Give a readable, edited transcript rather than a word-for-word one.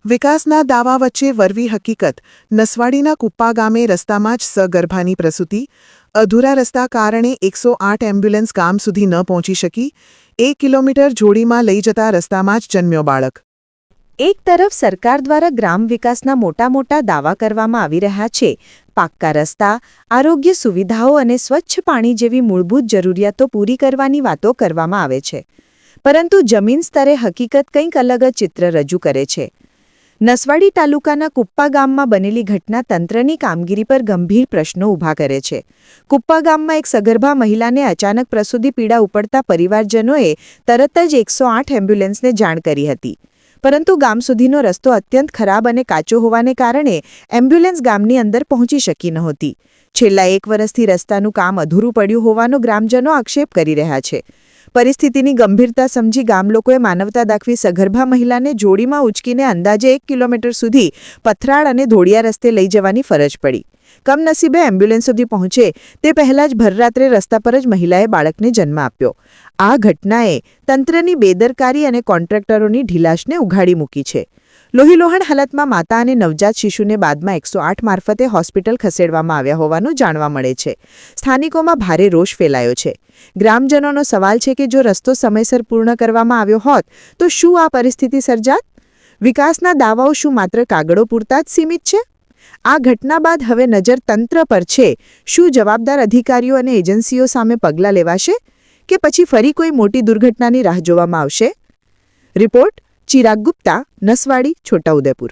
વિકાસના દાવા વચ્ચે વરવી હકીકત. નસવાડીના કુપ્પા ગામે રસ્તામાં જ સગર્ભાની પ્રસૂતિ. અધૂરા રસ્તા કારણે 108 એમ્બ્યુલન્સ ગામ સુધી ન પહોંચી શકી. 1 કિલોમીટર જોડીમાં લઈ જતા રસ્તામાં જ જન્મ્યો બાળક. એક તરફ સરકાર દ્વારા ગ્રામ વિકાસના મોટા દાવા કરવામાં આવી રહ્યા છે. પાક્કા રસ્તા, આરોગ્ય સુવિધાઓ અને સ્વચ્છ પાણી જેવી મૂળભૂત જરૂરિયાતો પૂરી કરવાની વાતો કરવામાં આવે છે. પરંતુ જમીન સ્તરે હકીકત કંઈક અલગ જ ચિત્ર રજૂ કરે છે. નસવાડી તાલુકાના કુપ્પા ગામમાં બનેલી ઘટના તંત્રની કામગીરી પર ગંભીર પ્રશ્નો ઊભા કરે છે. કુપ્પા ગામમાં એક સગર્ભા મહિલાને અચાનક પ્રસૂતિ પીડા ઉપડતા પરિવારજનોએ તરત જ 108 એમ્બ્યુલન્સને જાણ કરી હતી. પરંતુ ગામ સુધીનો રસ્તો અત્યંત ખરાબ અને કાચો હોવાને કારણે એમ્બ્યુલન્સ ગામની અંદર પહોંચી શકી નહોતી. છેલ્લા 1 વર્ષથી રસ્તાનું કામ અધૂરું પડ્યું હોવાનો ગ્રામજનો આક્ષેપ કરી રહ્યા છે. પરિસ્થિતિની ગંભીરતા સમજી ગામલોકોએ માનવતા દાખવી સગર્ભા મહિલાને જોડીમાં ઉચકીને અંદાજે 1 કિલોમીટર સુધી પથરાળ અને ધોળિયા રસ્તે લઈ જવાની ફરજ પડી. કમનસીબે એમ્બ્યુલન્સ સુધી પહોંચે તે પહેલાં જ ભરરાત્રે રસ્તા પર જ મહિલાએ બાળકને જન્મ આપ્યો. આ ઘટનાએ તંત્રની બેદરકારી અને કોન્ટ્રાક્ટરોની ઢીલાશને ઉઘાડી મૂકી છે. લોહીલોહણ હાલતમાં માતા અને નવજાત શિશુને બાદમાં 108 મારફતે હોસ્પિટલ ખસેડવામાં આવ્યા હોવાનું જાણવા મળે છે. સ્થાનિકોમાં ભારે રોષ ફેલાયો છે. ગ્રામજનોનો સવાલ છે કે જો રસ્તો સમયસર પૂર્ણ કરવામાં આવ્યો હોત તો શું આ પરિસ્થિતિ સર્જાત? વિકાસના દાવાઓ શું માત્ર કાગળો પૂરતા જ સીમિત છે? આ ઘટના બાદ હવે નજર તંત્ર પર છે. શું જવાબદાર અધિકારીઓ અને એજન્સીઓ સામે પગલાં લેવાશે કે પછી ફરી કોઈ મોટી દુર્ઘટનાની રાહ જોવામાં આવશે? રિપોર્ટ ચિરાગ ગુપ્તા, નસવાડી, છોટાઉદેપુર.